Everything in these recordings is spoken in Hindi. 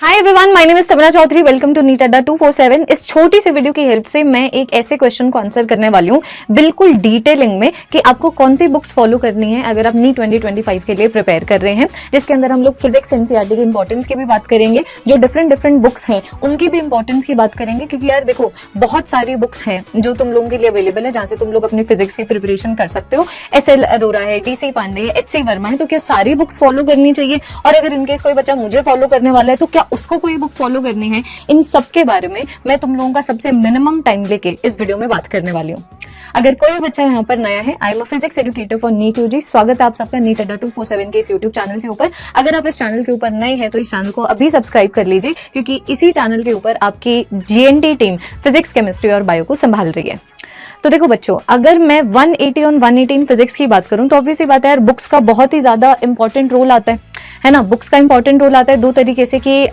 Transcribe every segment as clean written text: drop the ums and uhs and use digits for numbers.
Hi everyone, my name is Tamanna Chaudhary. Welcome to NEET Adda 247। इस छोटी सी वीडियो की हेल्प से मैं एक ऐसे क्वेश्चन को आंसर करने वाली हूँ बिल्कुल डिटेलिंग में कि आपको कौन सी बुक्स फॉलो करनी है अगर आप नीट 2025 के लिए प्रिपेयर कर रहे हैं, जिसके अंदर हम लोग फिजिक्स एनसीईआरटी के इंपॉर्टेंस की भी बात करेंगे, जो डिफरेंट बुक्स हैं उनकी भी इंपॉर्टेंस की बात करेंगे। क्योंकि यार देखो, बहुत सारी बुक्स हैं जो तुम लोगों के लिए अवेलेबल है जहां से तुम लोग अपनी फिजिक्स की प्रिपरेशन कर सकते हो। एसएल अरोरा है, डीसी पांडे है, एचसी वर्मा है, तो क्या सारी बुक्स फॉलो करनी चाहिए? और अगर इनकेस कोई बच्चा मुझे फॉलो करने वाला है तो क्या उसको कोई बुक फॉलो करनी है? इन सब के बारे में मैं तुम लोगों का सबसे मिनिमम टाइम लेके इस वीडियो में बात करने वाली हूँ। अगर कोई बच्चा यहाँ पर नया है, I am a physics educator for NEET UG. स्वागत है आप सबका नीट अड्डा 247 के इस यूट्यूब चैनल के ऊपर। अगर आप इस चैनल के ऊपर नए हैं तो इस चैनल को अभी सब्सक्राइब कर लीजिए, क्योंकि इसी चैनल के ऊपर आपकी जीएनटी टीम फिजिक्स, केमिस्ट्री और बायो को संभाल रही है। तो देखो बच्चों, अगर मैं 180 और 118 फिजिक्स की बात करूं तो ऑब्वियसली बात है यार, बुक्स का बहुत ही ज्यादा इंपॉर्टेंट रोल आता है ना। बुक्स का इंपॉर्टेंट रोल आता है दो तरीके से कि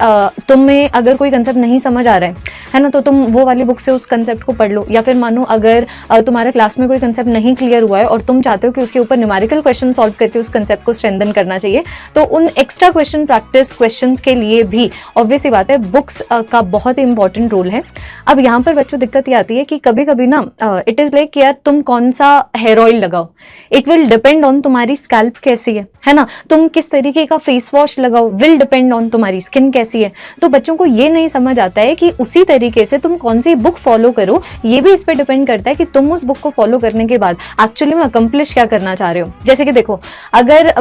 तुम्हें अगर कोई कंसेप्ट नहीं समझ आ रहा है ना, तो तुम वो वाली बुक से उस कंसेप्ट को पढ़ लो। या फिर मानो अगर तुम्हारा क्लास में कोई कंसेप्ट नहीं क्लियर हुआ है और तुम चाहते हो कि उसके ऊपर न्यूमेरिकल क्वेश्चन सॉल्व करके उस कंसेप्ट को स्ट्रेंथन करना चाहिए, तो उन एक्स्ट्रा क्वेश्चन प्रैक्टिस क्वेश्चन के लिए भी ऑब्वियसली बात है बुक्स का बहुत ही इंपॉर्टेंट रोल है। अब यहाँ पर बच्चों दिक्कत ये आती है कि कभी कभी ना इट इज लाइक यार, तुम कौन सा हेयर ऑयल लगाओ, इट विल डिपेंड ऑन तुम्हारी स्कैल्प कैसी है ना। तुम किस तरीके का फेस वॉश लगाओ विल डिपेंड ऑन तुम्हारी स्किन कैसी है। तो बच्चों को ये नहीं समझ आता है कि उसी तरीके से तुम कौन सी बुक फॉलो करो, ये भी इस पे डिपेंड करता है कि तुम उस बुक को फॉलो करने के बाद एक्चुअली में अकम्प्लिश क्या करना चाह रहे हो। जैसे कि देखो, अगर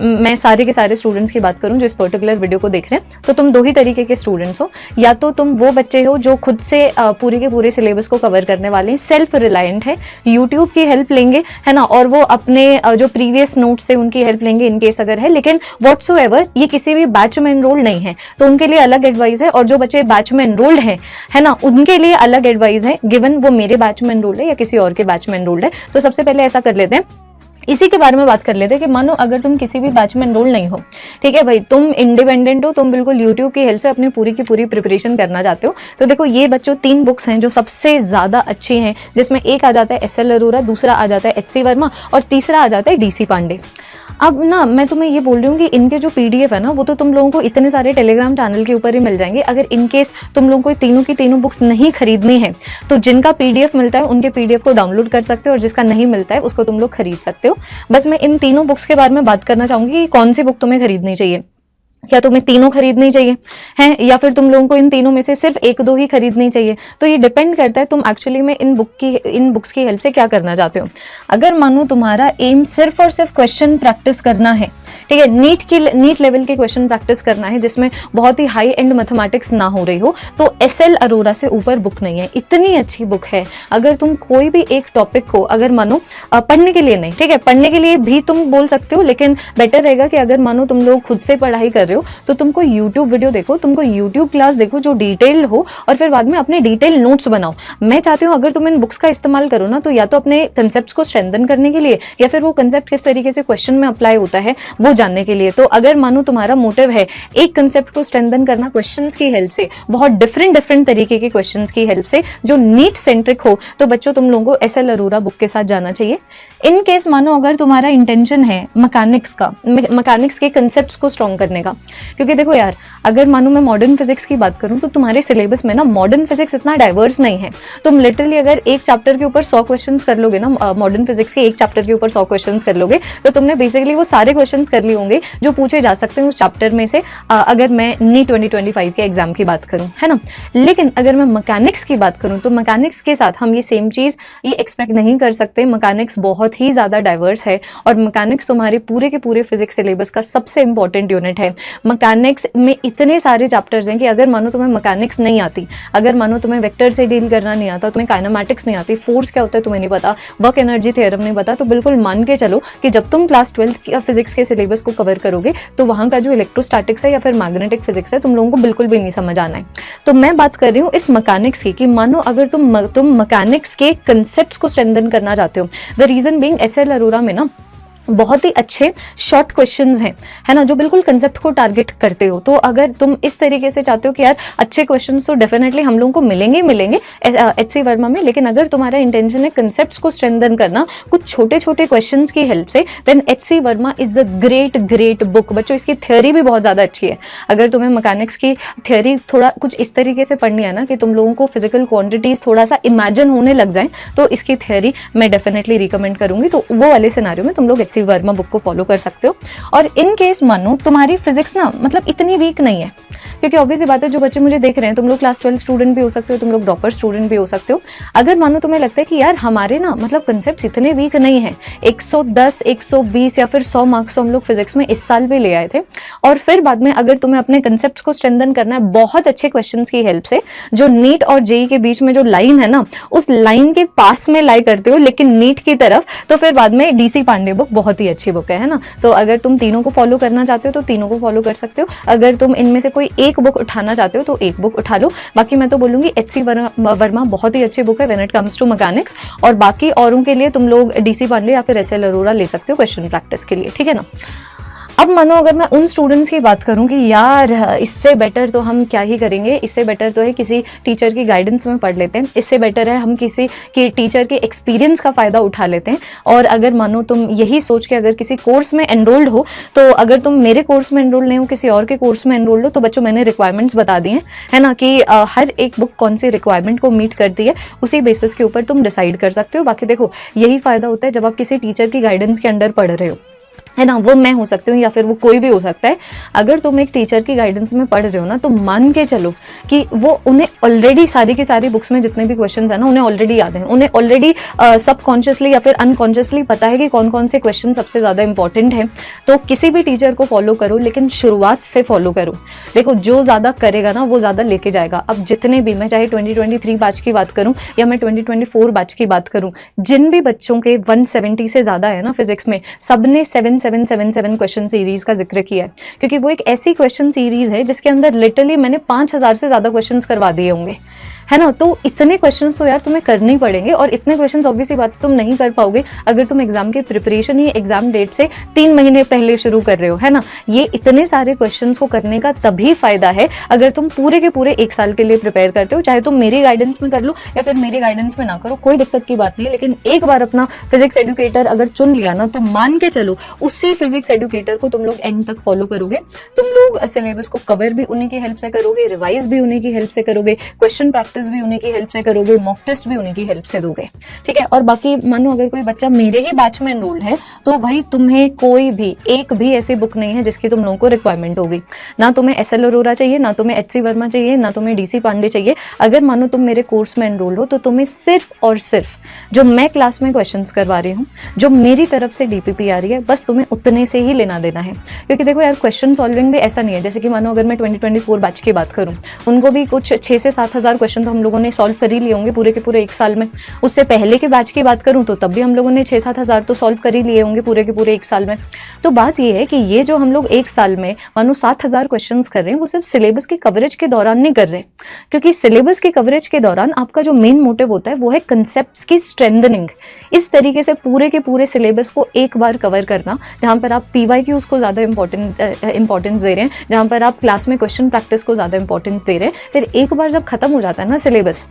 मैं सारे के सारे स्टूडेंट्स की बात करूं जो इस पर्टिकुलर वीडियो को देख रहे हैं, तो तुम दो ही तरीके के स्टूडेंट्स हो। या तो तुम वो बच्चे हो जो खुद से पूरे के पूरे सिलेबस को कवर करने वाले हैं, सेल्फ रिलायंट है, यूट्यूब की हेल्प लेंगे है ना, और वो अपने जो प्रीवियस नोट्स थे उनकी हेल्प लेंगे इनकेस अगर है, लेकिन व्हाट्सोएवर ये किसी भी बैच में एनरोल्ड नहीं है, तो उनके लिए अलग एडवाइस है। और जो बच्चे बैच में एनरोल्ड हैं है ना, उनके लिए अलग एडवाइस है, गिवन वो मेरे बैच में एनरोल्ड है या किसी और के बैच में एनरोल्ड है। तो सबसे पहले ऐसा कर लेते हैं, इसी के बारे में बात कर लेते हैं कि मानो अगर तुम किसी भी बैच में एनरोल नहीं हो, ठीक है भाई, तुम इंडिपेंडेंट हो, तुम बिल्कुल यूट्यूब की हेल्प से अपनी पूरी की पूरी प्रिपरेशन करना चाहते हो, तो देखो ये बच्चों 3 बुक्स हैं जो सबसे ज्यादा अच्छी हैं, जिसमें एक आ जाता है एसएल अरोरा, दूसरा आ जाता है एचसी वर्मा और तीसरा आ जाता है डीसी पांडे। अब ना मैं तुम्हें ये बोल रही हूँ कि इनके जो पीडीएफ है ना, वो तो तुम लोगों को इतने सारे टेलीग्राम चैनल के ऊपर ही मिल जाएंगे। अगर इनकेस तुम लोगों को तीनों की तीनों बुक्स नहीं खरीदनी है तो जिनका पीडीएफ मिलता है उनके पीडीएफ को डाउनलोड कर सकते हो, और जिसका नहीं मिलता है उसको तुम लोग खरीद सकते हो। बस मैं इन तीनों बुक्स के बारे में बात करना चाहूंगी कि कौन सी बुक तुम्हें खरीदनी चाहिए। क्या तुम्हें तीनों खरीदनी चाहिए हैं, या फिर तुम लोगों को इन तीनों में से सिर्फ एक दो ही खरीदनी चाहिए? तो ये डिपेंड करता है तुम एक्चुअली में इन बुक्स की हेल्प से क्या करना चाहते हो। अगर मानो तुम्हारा एम सिर्फ और सिर्फ क्वेश्चन प्रैक्टिस करना है, ठीक है, नीट लेवल के क्वेश्चन प्रैक्टिस करना है जिसमें बहुत ही हाई एंड मैथमेटिक्स ना हो रही हो, तो एसएल अरोरा से ऊपर बुक नहीं है। इतनी अच्छी बुक है। अगर तुम कोई भी एक टॉपिक को अगर मानो पढ़ने के लिए नहीं, ठीक है, पढ़ने के लिए भी तुम बोल सकते हो, लेकिन बेटर रहेगा कि अगर मानो तुम लोग खुद से पढ़ाई कर रहे हो तो तुमको यूट्यूब वीडियो देखो, तुमको यूट्यूब क्लास देखो जो डिटेल्ड हो, और फिर बाद में अपने डिटेल नोट्स बनाओ। मैं चाहती हूँ अगर तुम इन बुक्स का इस्तेमाल करो ना, तो या तो अपने कंसेप्ट को स्ट्रेंथन करने के लिए, या फिर वो कंसेप्ट किस तरीके से क्वेश्चन में अप्लाई होता है वो जानने के लिए। तो अगर मानो तुम्हारा मोटिव है एक कंसेप्ट को स्ट्रेंथन करना क्वेश्चंस की हेल्प से, बहुत डिफरेंट तरीके के क्वेश्चंस की हेल्प से जो नीट सेंट्रिक हो, तो बच्चों तुम लोगों को एसएल अरोरा बुक के साथ जाना चाहिए। इन केस मानो अगर तुम्हारा इंटेंशन है मैकेनिक्स के कंसेप्ट्स को स्ट्रॉन्ग करने का, क्योंकि देखो यार, अगर मानो मैं मॉडर्न फिजिक्स की बात करूं तो तुम्हारे सिलेबस में ना मॉडर्न फिजिक्स इतना डाइवर्स नहीं है। तुम लिटरली अगर एक चैप्टर के ऊपर 100 क्वेश्चंस कर लोगे ना, मॉडर्न फिजिक्स के एक चैप्टर के ऊपर 100 क्वेश्चंस कर लोगे, तो तुमने बेसिकली वो सारे क्वेश्चंस कर लिए होंगे जो पूछे जा सकते हैं उस चैप्टर में से, अगर मैं नीट 2025 के एग्जाम की बात करूं, है ना। लेकिन अगर मैं मैकेनिक्स की बात करूं तो मैकेनिक्स के साथ हम ये सेम चीज ये एक्सपेक्ट नहीं कर सकते। मैकेनिक्स बहुत ही ज्यादा डाइवर्स है, और मैकेनिक्स तुम्हारे पूरे के पूरे फिजिक्स सिलेबस का सबसे इंपॉर्टेंट यूनिट है। मैकेनिक्स में इतने सारे चैप्टर्स हैं कि अगर मानो तुम्हें मैकेनिक्स नहीं आती, अगर मानो तुम्हें वेक्टर से डील करना नहीं आता, तुम्हें काइनेमैटिक्स नहीं आती, फोर्स क्या होता है तुम्हें नहीं पता, वर्क एनर्जी थ्योरम नहीं पता, तो बिल्कुल मान के चलो कि जब तुम क्लास 12 फिजिक्स के सिलेबस को कवर करोगे तो वहां का जो इलेक्ट्रोस्टैटिक्स है या फिर मैग्नेटिक फिजिक्स है तुम लोगों को बिल्कुल भी नहीं समझ आना है। तो मैं बात कर रही हूँ इस मैकेनिक्स की कि मानो अगर तुम मैकेनिक्स के कंसेप्ट्स को स्ट्रेंथन करना चाहते हो, the reason being SL Arora में ना बहुत ही अच्छे शॉर्ट क्वेश्चंस हैं, है ना, जो बिल्कुल कंसेप्ट को टारगेट करते हो। तो अगर तुम इस तरीके से चाहते हो कि यार अच्छे क्वेश्चंस तो डेफिनेटली हम लोगों को मिलेंगे एचसी वर्मा में, लेकिन अगर तुम्हारा इंटेंशन है कंसेप्ट्स को स्ट्रेंथन करना कुछ छोटे छोटे क्वेश्चंस की हेल्प से, then HC Verma is a great book. बच्चों इसकी थ्योरी भी बहुत ज्यादा अच्छी है। अगर तुम्हें मैकेनिक्स की थ्योरी थोड़ा कुछ इस तरीके से पढ़नी है ना कि तुम लोगों को फिजिकल क्वांटिटीज थोड़ा सा इमेजिन होने लग जाए, तो इसकी थ्योरी मैं डेफिनेटली रिकमेंड करूंगी। तो वो वाले सिनारियो में तुम लोग एचसी वर्मा बुक को फॉलो कर सकते हो। और इन केस मानो तुम्हारी फिजिक्स ना मतलब इतनी वीक नहीं है, क्योंकि ऑब्वियसली बात है जो बच्चे मुझे देख रहे हैं, तुम लोग क्लास 12 स्टूडेंट भी हो सकते हो, तुम लोग ड्रॉपर स्टूडेंट भी हो सकते हो। अगर मानो तुम्हें लगता है कि यार हमारे ना मतलब कंसेप्ट इतने वीक नहीं है, 110 120 या फिर 100 मार्क्स तो हम लोग फिजिक्स में इस साल भी ले आए थे, और फिर बाद में अगर तुम्हें अपने कंसेप्ट को स्ट्रेंथन करना है बहुत अच्छे क्वेश्चन की हेल्प से, जो नीट और जेई के बीच में जो लाइन है ना, उस लाइन के पास में लाई करते हो लेकिन नीट की तरफ, तो फिर बाद में डीसी पांडे बुक बहुत ही अच्छी बुक है ना। तो अगर तुम तीनों को फॉलो करना चाहते हो तो तीनों को फॉलो कर सकते हो। अगर तुम इनमें से कोई एक बुक उठाना चाहते हो तो एक बुक उठा लो। बाकी मैं तो बोलूंगी एचसी वर्मा बहुत ही अच्छी बुक है when it comes to mechanics, और बाकी औरों के लिए तुम लोग डीसी पांडे या फिर एसएल अरोरा ले सकते हो क्वेश्चन प्रैक्टिस के लिए, ठीक है ना। अब मानो अगर मैं उन स्टूडेंट्स की बात करूं कि यार इससे बेटर तो हम क्या ही करेंगे, इससे बेटर तो है किसी टीचर की गाइडेंस में पढ़ लेते हैं, इससे बेटर है हम किसी की टीचर के एक्सपीरियंस का फ़ायदा उठा लेते हैं। और अगर मानो तुम यही सोच के अगर किसी कोर्स में एनरोल्ड हो, तो अगर तुम मेरे कोर्स में एनरोल नहीं हो, किसी और के कोर्स में एनरोल्ड हो, तो बच्चों मैंने रिक्वायरमेंट्स बता दी हैं, है ना, कि हर एक बुक कौन सी रिक्वायरमेंट को मीट करती है, उसी बेसिस के ऊपर तुम डिसाइड कर सकते हो। बाकी देखो यही फ़ायदा होता है जब आप किसी टीचर की गाइडेंस के अंडर पढ़ रहे हो, है ना, वो मैं हो सकती हूँ या फिर वो कोई भी हो सकता है। अगर तुम एक टीचर की गाइडेंस में पढ़ रहे हो ना, तो मान के चलो कि वो उन्हें ऑलरेडी सारी की सारी बुक्स में जितने भी क्वेश्चंस है ना, उन्हें ऑलरेडी याद है, उन्हें ऑलरेडी सबकॉन्शियसली या फिर अनकॉन्शियसली पता है कि कौन कौन से क्वेश्चन सबसे ज़्यादा इंपॉर्टेंट है। तो किसी भी टीचर को फॉलो करो, लेकिन शुरुआत से फॉलो करो। देखो जो ज़्यादा करेगा ना वो ज़्यादा लेके जाएगा। अब जितने भी, मैं चाहे 2023 बैच की बात करूँ या मैं 2024 बैच की बात करूँ, जिन भी बच्चों के 170 से ज़्यादा है ना फिजिक्स में, सबने 7 क्वेश्चन सीरीज का जिक्र किया है, क्योंकि वो एक ऐसी क्वेश्चन सीरीज है जिसके अंदर लिटरली मैंने 5000 से ज्यादा क्वेश्चंस करवा दिए होंगे, है ना। तो इतने क्वेश्चंस तो यार तुम्हें करने ही पड़ेंगे, और इतने क्वेश्चंस ऑब्वियसली बात तुम नहीं कर पाओगे अगर तुम एग्जाम की प्रिपरेशन ही एग्जाम डेट से 3 महीने पहले शुरू कर रहे हो, है ना। ये इतने सारे क्वेश्चंस को करने का तभी फायदा है अगर तुम पूरे के पूरे 1 साल के लिए प्रिपेयर करते हो। चाहे तुम मेरी गाइडेंस में कर लो या फिर मेरी गाइडेंस में ना करो, कोई दिक्कत की बात नहीं है, लेकिन एक बार अपना फिजिक्स एडुकेटर अगर चुन लिया ना, तो मान के चलो उसी फिजिक्स एडुकेटर को तुम लोग एंड तक फॉलो करोगे। तुम लोग सिलेबस को कवर भी उन्हीं की हेल्प से करोगे, रिवाइज भी उन्हीं की हेल्प से करोगे, क्वेश्चन प्रैक्टिस भी उन्हीं की हेल्प से करोगे, मॉक टेस्ट भी उन्हीं की हेल्प से दोगे, ठीक है। और बाकी मानो अगर कोई बच्चा मेरे ही बैच में एनरोल्ड है, तो भाई तुम्हें कोई भी एक भी ऐसी बुक नहीं है जिसकी तुम लोगों को रिक्वायरमेंट होगी। ना तुम्हें एसएल अरोरा चाहिए, ना तुम्हें एचसी वर्मा चाहिए, ना तुम्हें डीसी पांडे चाहिए। अगर मानो तुम मेरे कोर्स में एनरोल हो, तो तुम्हें सिर्फ और सिर्फ जो मैं क्लास में क्वेश्चंस करवा रही हूँ, जो मेरी तरफ से डीपीपी आ रही है, बस तुम्हें उतने से ही लेना देना है। क्योंकि देखो यार क्वेश्चन सॉल्विंग भी ऐसा नहीं है, जैसे कि मानो अगर मैं 2024 बैच की बात करूँ, उनको भी कुछ 6 से 7 हज़ार क्वेश्चन तो हम लोगों ने सॉल्व कर ही लिए होंगे पूरे के पूरे 1 साल में। उससे पहले के बैच की बात करूँ तो तब भी हम लोगों ने 6-7 हज़ार तो सॉल्व कर ही लिए होंगे पूरे के पूरे 1 साल में। तो बात यह है कि ये जो हम लोग 1 साल में मानो 7,000 क्वेश्चन कर रहे हैं, वो सिर्फ सिलेबस की कवरेज के दौरान नहीं कर रहे, क्योंकि सिलेबस की कवरेज के दौरान आपका जो मेन मोटिव होता है वो है कंसेप्ट्स की स्ट्रेंथनिंग। इस तरीके से पूरे के पूरे सिलेबस को एक बार कवर करना, जहां पर आप पीवाईक्यूज को ज्यादा इंपॉर्टेंस दे रहे हैं, जहां पर आप क्लास में क्वेश्चन प्रैक्टिस को ज्यादा इंपॉर्टेंस दे रहे हैं। फिर एक बार जब खत्म हो जाता है ना सिलेबस,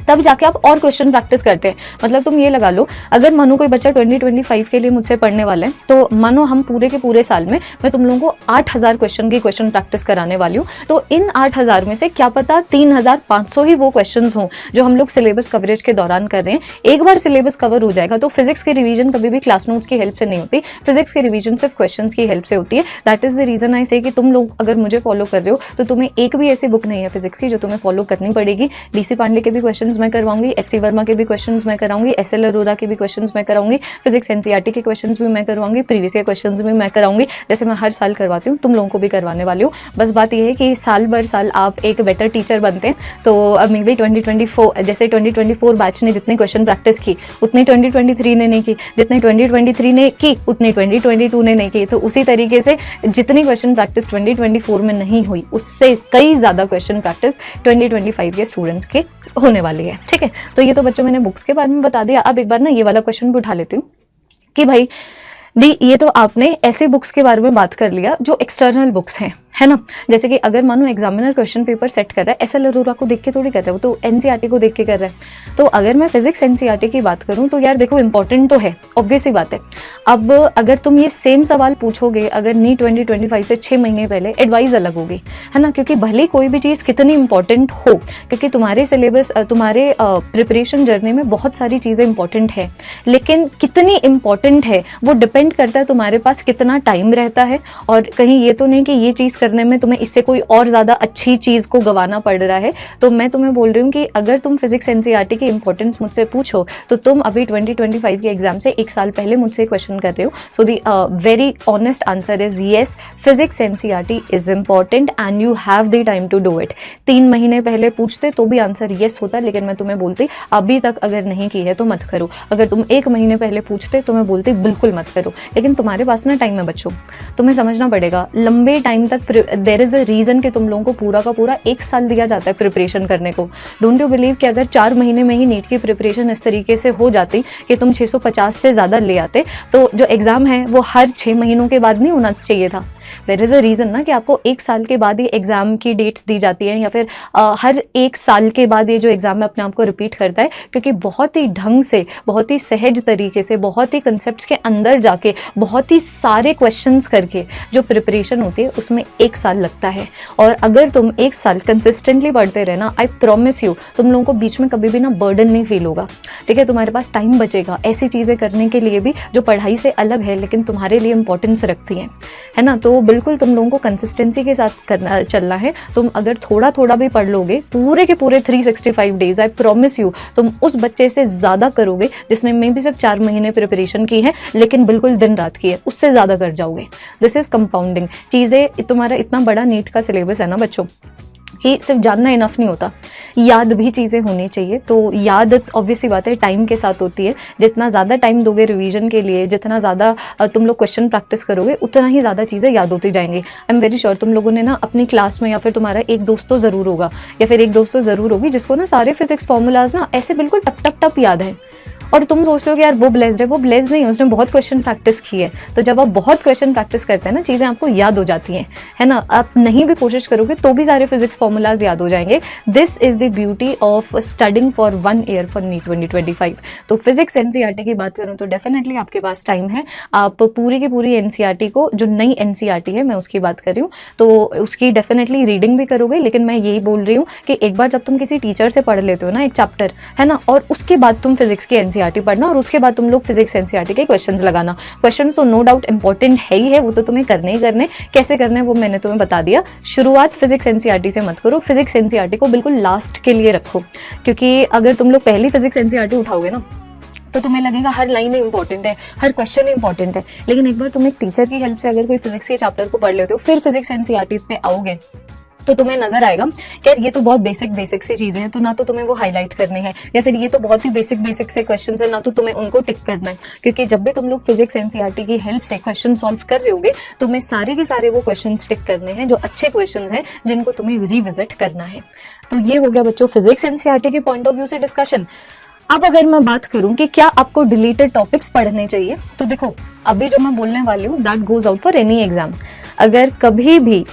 तब जाके आप और क्वेश्चन प्रैक्टिस करते हैं। मतलब तुम ये लगा लो, अगर मानो कोई बच्चा 2025 के लिए मुझसे पढ़ने वाला है, तो मानो हम पूरे के पूरे साल में मैं तुम लोगों को 8,000 क्वेश्चन की क्वेश्चन प्रैक्टिस कराने वाली हूँ। तो इन 8,000 में से क्या पता 3,500 ही वो क्वेश्चंस हों जो हम लोग सिलेबस कवरेज के दौरान कर रहे हैं। एक बार सिलेबस कवर हो जाएगा तो फिजिक्स की रिवीजन कभी भी क्लास नोट्स की हेल्प से नहीं होती, फिजिक्स की रिवीजन सिर्फ क्वेश्चन की हेल्प से होती है। That is the reason I say कि तुम लोग अगर मुझे फॉलो कर रहे हो, तो तुम्हें एक भी ऐसी बुक नहीं है फिजिक्स की जो तुम्हें फॉलो करनी पड़ेगी। डीसी पांडे के भी क्वेश्चन मैं करवाऊंगी, एचसी वर्मा के भी क्वेश्चंस मैं कराऊंगी, एसएल अरोरा के भी क्वेश्चंस मैं कराऊंगी, फिजिक्स एनसीईआरटी के क्वेश्चंस भी मैं करवाऊंगी, प्रीवियस ईयर क्वेश्चंस भी मैं कराऊंगी, जैसे मैं हर साल करवाती हूँ, तुम लोगों को भी करवाने वाली हूँ। बस बात यह है कि साल भर साल आप एक बेटर टीचर बनते हैं। तो अब मे बी 2024 जैसे 2024 बैच ने जितनी क्वेश्चन प्रैक्टिस की उतनी 2023 ने नहीं की, जितनी 2023 ने की उतनी 2022 ने नहीं की। तो उसी तरीके से जितनी क्वेश्चन प्रैक्टिस 2024 में नहीं हुई, उससे कई ज़्यादा क्वेश्चन प्रैक्टिस 2025 के स्टूडेंट्स के होने वाली है, ठीक है। तो ये तो बच्चों मैंने बुक्स के बारे में बता दिया। अब एक बार ना ये वाला क्वेश्चन भी उठा लेती हूँ कि भाई दी ये तो आपने ऐसे बुक्स के बारे में बात कर लिया जो एक्सटर्नल बुक्स हैं, है ना। जैसे कि अगर मानो एग्जामिनर क्वेश्चन पेपर सेट कर रहा है, एसएल अरोरा को देख के थोड़ी कर रहा है, वो तो एनसीईआरटी को देख के कर रहा है। तो अगर मैं फिजिक्स एनसीईआरटी की बात करूं तो यार देखो इंपॉर्टेंट तो है, ऑब्वियस ही बात है। अब अगर तुम ये सेम सवाल पूछोगे अगर नी 2025 से 6 महीने पहले, एडवाइस अलग होगी, है ना। क्योंकि भले कोई भी चीज़ कितनी इंपॉर्टेंट हो, क्योंकि तुम्हारे सिलेबस, तुम्हारे प्रिपरेशन जर्नी में बहुत सारी चीज़ें इंपॉर्टेंट है, लेकिन कितनी इंपॉर्टेंट है वो डिपेंड करता है तुम्हारे पास कितना टाइम रहता है। और कहीं ये तो नहीं कि ये चीज़ करने में तुम्हें इससे कोई और ज़्यादा अच्छी चीज़ को गंवाना पड़ रहा है। तो मैं तुम्हें बोल रही हूँ कि अगर तुम फिजिक्स एनसीईआरटी की इंपॉर्टेंस मुझसे पूछो तो तुम अभी 2025 के एग्जाम से 1 साल पहले मुझसे क्वेश्चन कर रहे हो। So the very honest answer is yes, physics NCERT is important and you have the time to do it. 3 महीने पहले पूछते तो भी आंसर येस होता, लेकिन मैं तुम्हें बोलती अभी तक अगर नहीं की है तो मत करो। अगर तुम 1 महीने पहले पूछते तो मैं बोलती बिल्कुल मत करो। लेकिन तुम्हारे पास ना टाइम है बच्चों, तुम्हें समझना पड़ेगा लंबे टाइम तक देयर इज अ रीजन कि तुम लोगों को पूरा का पूरा 1 साल दिया जाता है प्रिपरेशन करने को। डोंट यू बिलीव कि अगर 4 महीने में ही नीट की प्रिपरेशन इस तरीके से हो जाती कि तुम 650 से ज़्यादा ले आते, तो जो एग्ज़ाम है वो हर 6 महीनों के बाद नहीं होना चाहिए था। देयर इज़ अ रीज़न ना कि आपको 1 साल के बाद ही एग्ज़ाम की डेट्स दी जाती हैं, या फिर हर 1 साल के बाद ये जो एग्ज़ाम है अपने आप को रिपीट करता है, क्योंकि बहुत ही ढंग से, बहुत ही सहज तरीके से, बहुत ही कंसेप्ट के अंदर जाके, बहुत ही सारे क्वेश्चंस करके जो प्रिपरेशन होती है उसमें 1 साल लगता है। और अगर तुम 1 साल कंसिस्टेंटली पढ़ते रहे ना, आई प्रॉमिस यू तुम लोगों को बीच में कभी भी ना बर्डन नहीं फील होगा। ठीक है, तुम्हारे पास टाइम बचेगा ऐसी चीज़ें करने के लिए भी जो पढ़ाई से अलग है लेकिन तुम्हारे लिए इंपॉर्टेंस रखती हैं, है ना। तो बिल्कुल तुम लोगों को कंसिस्टेंसी के साथ करना चलना है। तुम अगर थोड़ा थोड़ा भी पढ़ लोगे पूरे के पूरे 365 डेज, आई प्रॉमिस यू तुम उस बच्चे से ज़्यादा करोगे जिसने मे भी सिर्फ 4 महीने प्रिपरेशन की है लेकिन बिल्कुल दिन रात की है, उससे ज़्यादा कर जाओगे। This is compounding. चीज़ें, तुम्हारा इतना बड़ा नीट का सिलेबस है ना बच्चों कि सिर्फ जानना इनफ नहीं होता, याद भी चीज़ें होनी चाहिए। तो याद ऑब्वियसली बात है टाइम के साथ होती है। जितना ज़्यादा टाइम दोगे रिवीजन के लिए, जितना ज़्यादा तुम लोग क्वेश्चन प्रैक्टिस करोगे, उतना ही ज़्यादा चीज़ें याद होती जाएंगी। आई एम वेरी श्योर तुम लोगों ने ना अपनी क्लास में, या फिर तुम्हारा एक दोस्त तो ज़रूर होगा, या फिर एक दोस्त तो ज़रूर होगी जिसको ना सारे फिजिक्स फॉर्मूलाज ना ऐसे बिल्कुल टप टप टप याद है। और तुम सोचते हो कि यार वो ब्लेस्ड है, वो ब्लेस्ड नहीं है, उसने बहुत क्वेश्चन प्रैक्टिस की है। तो जब आप बहुत क्वेश्चन प्रैक्टिस करते हैं ना, चीज़ें आपको याद हो जाती हैं, है ना। आप नहीं भी कोशिश करोगे तो भी सारे फिजिक्स फॉर्मूलाज याद हो जाएंगे। This is the beauty of studying for 1 year for NEET 2025। तो फिजिक्स एनसीईआरटी की बात करूँ तो डेफिनेटली आपके पास टाइम है। आप पूरी की पूरी एनसीईआरटी को, जो नई एनसीईआरटी है मैं उसकी बात कर रही हूँ, तो उसकी डेफिनेटली रीडिंग भी करोगे। लेकिन मैं यही बोल रही हूँ कि एक बार जब तुम किसी टीचर से पढ़ लेते हो ना एक चैप्टर, है ना, और उसके बाद तुम फिजिक्स की एनसीईआरटी पढ़ना, और उसके बाद तुम लोग फिजिक्स एनसीईआरटी के क्वेश्चंस लगाना। क्वेश्चंस तो नो डाउट इंपॉर्टेंट है ही है, वो तो तुम्हें करने ही करने। कैसे करने वो मैंने तुम्हें बता दिया। शुरुआत फिजिक्स एनसीईआरटी से मत करो, फिजिक्स एनसीईआरटी को बिल्कुल लास्ट के लिए रखो। क्योंकि अगर तुम लोग पहली फिजिक्स एनसीईआरटी उठाओगे ना तो तुम्हें लगेगा हर लाइन इंपॉर्टेंट है, हर क्वेश्चन इंपॉर्टेंट है। लेकिन एक बार तुम एक टीचर की हेल्प से अगर कोई फिजिक्स के चैप्टर को पढ़ लेते हो, फिर फिजिक्स एनसीईआरटी पे आओगे तो तुम्हें नजर आएगा कि यार ये तो बहुत बेसिक सी चीजें हैं, तो ना तो तुम्हें वो हाईलाइट करने हैं, या फिर ये तो बहुत ही बेसिक से क्वेश्चंस है, ना तो तुम्हें उनको टिक करना है। क्योंकि जब भी तुम लोग फिजिक्स एनसीईआरटी की हेल्प से क्वेश्चन सॉल्व कर रहे होगे, तुम्हें सारे के सारे वो क्वेश्चन टिक करने हैं जो अच्छे क्वेश्चन हैं, जिनको तुम्हें रिविजिट करना है। तो ये हो गया बच्चों फिजिक्स एनसीईआरटी के पॉइंट ऑफ व्यू से डिस्कशन। अब अगर मैं बात करूं कि क्या आपको डिलीटेड टॉपिक्स पढ़ने चाहिए, तो देखो अभी जो मैं बोलने वाली हूँ that goes out for any exam. अगर कभी भी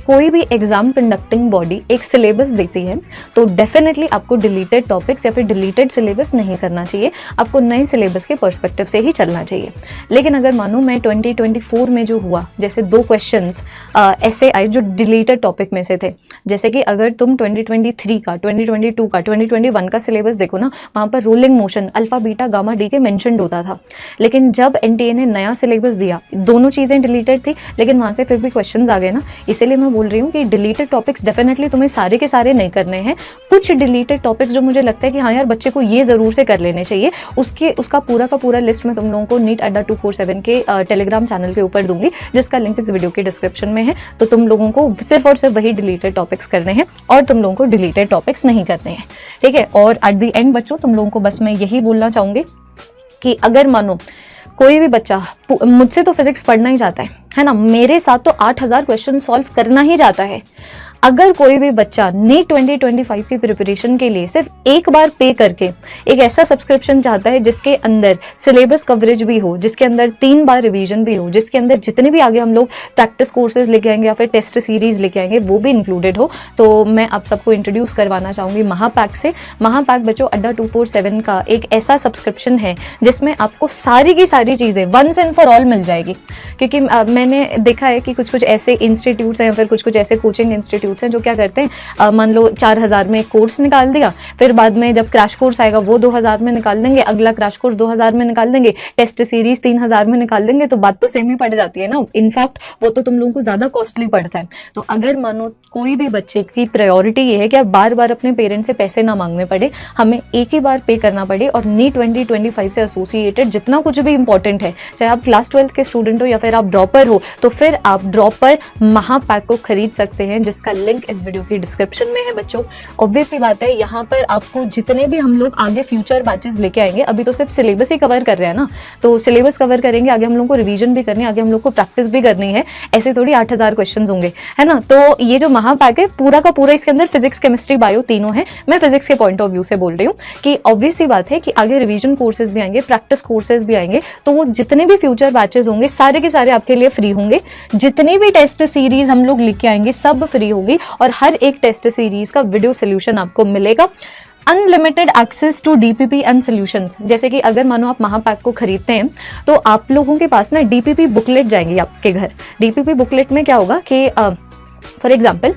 कोई भी एग्जाम कंडक्टिंग बॉडी एक सिलेबस देती है तो डेफिनेटली आपको डिलीटेड टॉपिक्स या फिर डिलीटेड सिलेबस नहीं करना चाहिए, आपको नए सिलेबस के पर्सपेक्टिव से ही चलना चाहिए। लेकिन अगर मानो मैं 2024 में जो हुआ, जैसे 2 क्वेश्चंस ऐसे आए जो डिलीटेड टॉपिक में से थे, जैसे कि अगर तुम 2023 का, 2022 का, 2021 का सिलेबस देखो ना, वहाँ पर rolling motion, alpha beta gamma D के मेंशन्ड होता था। लेकिन जब एनटीए ने नया सिलेबस दिया, दोनों चीज़ें डिलीटेड थी लेकिन वहाँ से फिर भी क्वेश्चन आ गए ना। इसीलिए मैं बोल रही हूँ कि डिलीटेड टॉपिक्स डेफिनेटली तुम्हें सारे के सारे नहीं करने हैं। कुछ डिलीटेड टॉपिक्स जो मुझे लगता है कि हाँ यार बच्चे को ये जरूर से कर लेने चाहिए, उसका पूरा का पूरा लिस्ट मैं तुम लोगों को नीट अड्डा 247 के टेलीग्राम चैनल के ऊपर दूंगी, जिसका लिंक इस वीडियो के डिस्क्रिप्शन में है। तो तुम लोगों को सिर्फ और सिर्फ वही डिलीटेड टॉपिक्स करने हैं और तुम लोगों को डिलीटेड टॉपिक्स नहीं करने हैं, ठीक है। और एट द एंड बच्चों तुम लोगों को बस मैं यही बोलना चाहूंगी कि अगर मानो कोई भी बच्चा मुझसे तो फिजिक्स पढ़ना ही चाहता है ना, मेरे साथ तो 8000 क्वेश्चन सॉल्व करना ही चाहता है, अगर कोई भी बच्चा नीट 2025 की प्रिपरेशन के लिए सिर्फ एक बार पे करके एक ऐसा सब्सक्रिप्शन चाहता है जिसके अंदर सिलेबस कवरेज भी हो, जिसके अंदर 3 बार रिवीजन भी हो, जिसके अंदर जितने भी आगे हम लोग प्रैक्टिस कोर्सेज लेके आएंगे या फिर टेस्ट सीरीज लेके आएंगे वो भी इंक्लूडेड हो, तो मैं आप सबको इंट्रोड्यूस करवाना चाहूंगी महापैक से। महापैक बच्चों अड्डा 247 का एक ऐसा सब्सक्रिप्शन है जिसमें आपको सारी की सारी चीजें वंस एंड फॉर ऑल मिल जाएगी। क्योंकि मैंने देखा है कि कुछ कुछ ऐसे इंस्टीट्यूट्स हैं या फिर कुछ कुछ ऐसे कोचिंग इंस्टीट्यूट्स हैं जो क्या करते हैं, मान लो 4000 में एक कोर्स निकाल दिया, फिर बाद में जब क्रैश कोर्स आएगा वो 2000 में निकाल देंगे, अगला क्रैश कोर्स 2000 में निकाल देंगे, टेस्ट सीरीज 3000 में निकाल देंगे, तो बात तो सेम ही पड़ जाती है ना। इनफैक्ट वो तो तुम लोगों को ज्यादा कॉस्टली पड़ता है। तो अगर मानो कोई भी बच्चे की प्रायोरिटी ये है कि आप बार बार अपने पेरेंट्स से पैसे ना मांगने पड़े, हमें एक ही बार पे करना पड़े, और नीट 2025 से एसोसिएटेड जितना कुछ भी इंपॉर्टेंट है, चाहे आप क्लास 12 के स्टूडेंट हो या फिर आप ड्रॉपर हो, तो फिर आप ड्रॉपर महापैक को खरीद सकते हैं, जिसका लिंक इस वीडियो की डिस्क्रिप्शन में है। बच्चों ऑब्वियस सी बात है, यहाँ पर आपको जितने भी हम लोग आगे फ्यूचर बैचेस लेके आएंगे, अभी तो सिर्फ सिलेबस ही कवर कर रहे हैं ना, तो सिलेबस कवर करेंगे, आगे हम लोग को रिवीजन भी करनी है, आगे हम लोग को प्रैक्टिस भी करनी है, ऐसे थोड़ी 8000 क्वेश्चन होंगे, है ना। तो ये जो महापैक है पूरा का पूरा, इसके अंदर फिजिक्स केमिस्ट्री बायो तीनों है। मैं फिजिक्स के पॉइंट ऑफ व्यू से बोल रही हूँ कि ऑब्वियस सी बात है कि आगे रिवीजन कोर्सेज भी आएंगे, प्रैक्टिस कोर्सेज भी आएंगे, तो वो जितने भी फ्यूचर बैचेस होंगे सारे के सारे आपके लिए फ्री होंगे। जितनी भी टेस्ट सीरीज हम लोग लेके आएंगे सब फ्री होगी, और हर एक टेस्ट सीरीज का वीडियो सोल्यूशन आपको मिलेगा। Unlimited access to DPP and solutions, जैसे कि अगर मानो आप महापैक को खरीदते हैं तो आप लोगों के पास ना डीपीपी बुकलेट जाएंगी आपके घर। डीपीपी बुकलेट में क्या होगा कि फॉर एग्जाम्पल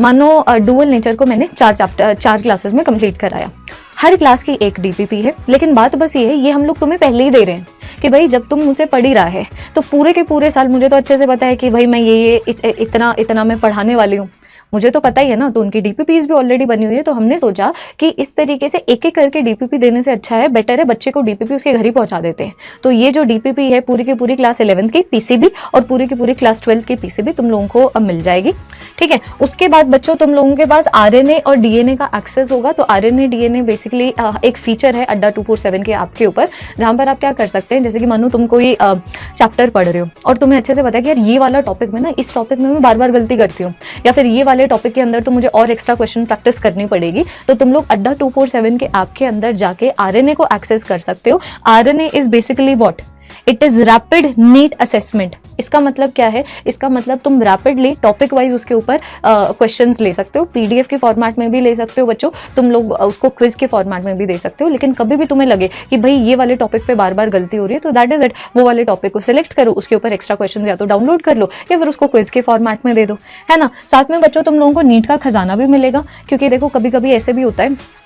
मानो डुअल नेचर को मैंने 4 क्लासेस में कंप्लीट कराया, हर क्लास की एक डीपीपी है, लेकिन बात बस ये है ये हम लोग तुम्हें पहले ही दे रहे हैं कि भाई जब तुम मुझसे पढ़ ही रहा है तो पूरे के पूरे साल मुझे तो अच्छे से पता है कि भाई मैं ये इतना मैं पढ़ाने वाली हूँ, मुझे तो पता ही है ना। तो उनकी डीपीपीज भी ऑलरेडी बनी हुई है, तो हमने सोचा कि इस तरीके से एक एक करके डीपीपी देने से अच्छा है, बेटर है बच्चे को डीपीपी उसके घर ही पहुंचा देते हैं। तो ये जो डीपीपी है पूरी की पूरी क्लास 11th की पीसीबी और पूरी की पूरी क्लास 12th की पीसीबी तुम लोगों को अब मिल जाएगी, ठीक है। उसके बाद बच्चों तुम लोगों के पास आरएनए और डीएनए का एक्सेस होगा। तो आरएनए डीएनए बेसिकली एक फीचर है अड्डा 247 के आपके ऊपर, जहां पर आप क्या कर सकते हैं, जैसे कि मानो तुम कोई चैप्टर पढ़ रहे हो और तुम्हें अच्छे से पता है कि यार ये वाला टॉपिक में ना, इस टॉपिक में मैं बार बार गलती करती हूँ, या फिर ये वाले टॉपिक के अंदर तो मुझे और एक्स्ट्रा क्वेश्चन प्रैक्टिस करनी पड़ेगी, तो तुम लोग अड्डा 247 के ऐप के अंदर जाके आरएनए को एक्सेस कर सकते हो। RNA is basically what, it is rapid NEET assessment. इसका मतलब क्या है, इसका मतलब तुम रैपिडली टॉपिक वाइज उसके ऊपर क्वेश्चंस ले सकते हो, पीडीएफ के फॉर्मेट में भी ले सकते हो बच्चों, तुम लोग उसको क्विज के फॉर्मेट में भी दे सकते हो। लेकिन कभी भी तुम्हें लगे कि भाई ये वाले टॉपिक पे बार बार गलती हो रही है, तो दैट इज इट, वो वाले टॉपिक को सिलेक्ट करो, उसके ऊपर एक्स्ट्रा क्वेश्चन या तो डाउनलोड कर लो या फिर उसको क्विज के फॉर्मेट में दे दो, है ना। साथ में बच्चों तुम लोगों को नीट का खजाना भी मिलेगा, क्योंकि देखो कभी कभी ऐसे भी होता है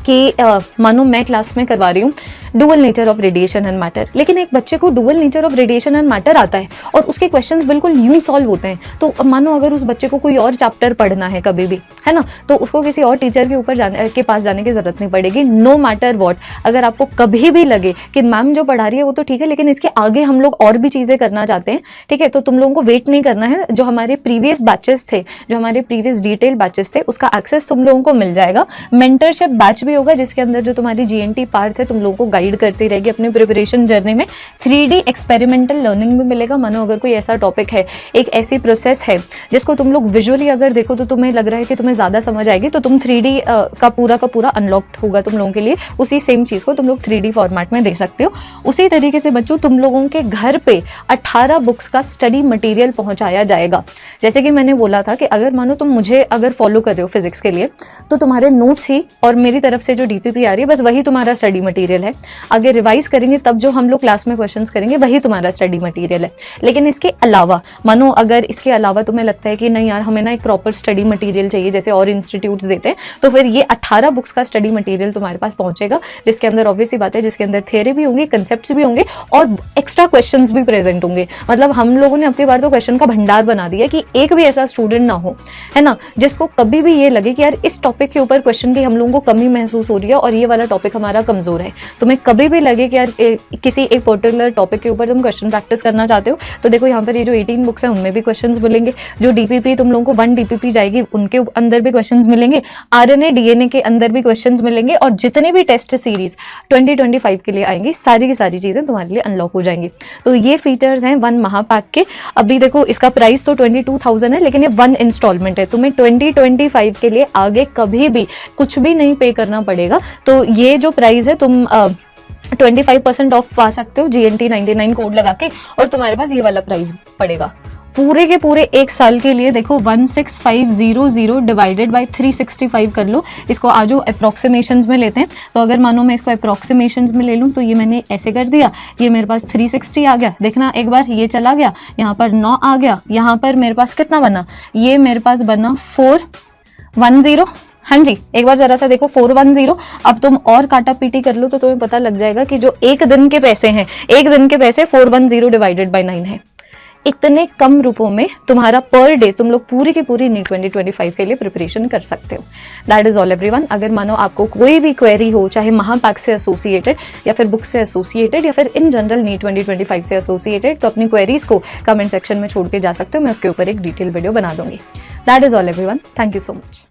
कि मानो मैं क्लास में करवा रही हूँ dual nature of radiation and matter, लेकिन एक बच्चे को dual nature of radiation and matter आता है और उसके क्वेश्चंस बिल्कुल यूं सॉल्व होते हैं, तो मानो अगर उस बच्चे को कोई और चैप्टर पढ़ना है कभी भी, है ना, तो उसको किसी और टीचर के ऊपर के पास जाने की जरूरत नहीं पड़ेगी। नो मैटर व्हाट, अगर आपको कभी भी लगे कि मैम जो पढ़ा रही है वो तो ठीक है, लेकिन इसके आगे हम लोग और भी चीजें करना चाहते हैं, ठीक है, तो तुम लोगों को वेट नहीं करना है। जो हमारे प्रीवियस बैचेस थे, जो हमारे प्रीवियस डिटेल बैचेस थे, उसका एक्सेस तुम लोगों को मिल जाएगा। मेंटरशिप बैच भी होगा जिसके अंदर जो तुम्हारी जीएनटी पार्ट है तुम लोगों को गाइड करती रहेगी अपने प्रिपरेशन जर्नी में। 3D एक्सपेरिमेंटल लर्निंग भी मिलेगा। मानो अगर कोई ऐसा टॉपिक है, एक ऐसी प्रोसेस है जिसको तुम लोग विजुअली अगर देखो तो तुम्हें लग रहा है कि तुम्हें ज्यादा समझ आएगी, तो तुम 3D का पूरा अनलॉक्ड होगा तुम लोगों के लिए। उसी सेम चीज को तुम लोग 3D फॉर्मेट में दे सकते हो। उसी तरीके से बच्चों तुम लोगों के घर पे 18 बुक्स का स्टडी मटेरियल पहुंचाया जाएगा। जैसे कि मैंने बोला था कि अगर मानो तुम मुझे अगर फॉलो कर रहे हो फिजिक्स के लिए, तो तुम्हारे नोट्स ही और मेरी तरफ से जो डीपीपी आ रही है बस वही तुम्हारा स्टडी मटेरियल है। आगे रिवाइज करेंगे तब जो हम लोग क्लास में क्वेश्चंस करेंगे वही तुम्हारा स्टडी मटेरियल है। लेकिन इसके अलावा मानो अगर इसके अलावा तुम्हें लगता है कि नहीं यार हमें ना एक प्रॉपर स्टडी मटेरियल चाहिए जैसे और इंस्टीट्यूट्स देते हैं, तो फिर ये 18 बुक्स का स्टडी मटेरियल तुम्हारे पास पहुंचेगा, जिसके अंदर ऑब्वियस सी बात है, जिसके अंदर थियरी भी होंगी, कंसेप्ट्स भी होंगे और एक्स्ट्रा क्वेश्चंस भी प्रेजेंट होंगे। मतलब हम लोगों ने अपनी बार तो क्वेश्चन का भंडार बना दिया कि एक भी ऐसा स्टूडेंट ना हो, है ना, जिसको कभी भी ये लगे कि यार इस टॉपिक के ऊपर क्वेश्चन की हम लोगों को कमी महसूस हो रही है और ये वाला टॉपिक हमारा कमजोर है, तुम्हें कभी भी लगे कि यार किसी एक पर्टिकुलर टॉपिक के ऊपर तुम क्वेश्चन प्रैक्टिस करना चाहते हो, तो देखो यहाँ पर ये जो 18 बुक्स हैं उनमें भी क्वेश्चंस मिलेंगे। जो डीपीपी तुम लोगों को 1 डीपीपी जाएगी उनके अंदर भी क्वेश्चंस मिलेंगे, आरएनए डीएनए के अंदर भी क्वेश्चंस मिलेंगे, और जितनी भी टेस्ट सीरीज 2025 के लिए आएंगी सारी की सारी चीजें तुम्हारे लिए अनलॉक हो जाएंगी। तो ये फीचर्स हैं 1 महापैक के। अभी देखो इसका प्राइस तो 22,000 है, लेकिन ये 1 इंस्टॉलमेंट है, तुम्हें 2025 के लिए आगे कभी भी कुछ भी नहीं पे करना पड़ेगा। तो ये जो प्राइस है तुम 25% ऑफ पा सकते हो GNT 99 कोड लगा के, और तुम्हारे पास ये वाला प्राइस पड़ेगा पूरे के पूरे 1 साल के लिए। देखो 16500 डिवाइडेड बाय 365 कर लो, इसको आज अप्रोक्सीमेशंस में लेते हैं। तो अगर मानो मैं इसको अप्रोक्सीमेशंस में ले लूँ तो ये मैंने ऐसे कर दिया, ये मेरे पास 360 आ गया, देखना एक बार ये चला गया, यहाँ पर 9 आ गया, यहाँ पर मेरे पास कितना बना, ये मेरे पास बना 410। हाँ जी, एक बार जरा सा देखो 410। अब तुम और काटा पीटी कर लो तो तुम्हें पता लग जाएगा कि जो एक दिन के पैसे हैं, एक दिन के पैसे 410 डिवाइडेड बाय 9 है। इतने कम रुपयों में तुम्हारा पर डे तुम लोग पूरी की पूरी नीट 2025 के लिए प्रिपरेशन कर सकते हो। That is all everyone. अगर मानो आपको कोई भी क्वेरी हो, चाहे महापैक से एसोसिएटेड या फिर बुक से एसोसिएटेड या फिर इन जनरल नीट 2025 से एसोसिएटेड, तो अपनी क्वेरीज को कमेंट सेक्शन में छोड़ के जा सकते हो, मैं उसके ऊपर एक डिटेल वीडियो बना दूंगी। That is all everyone, thank you so much.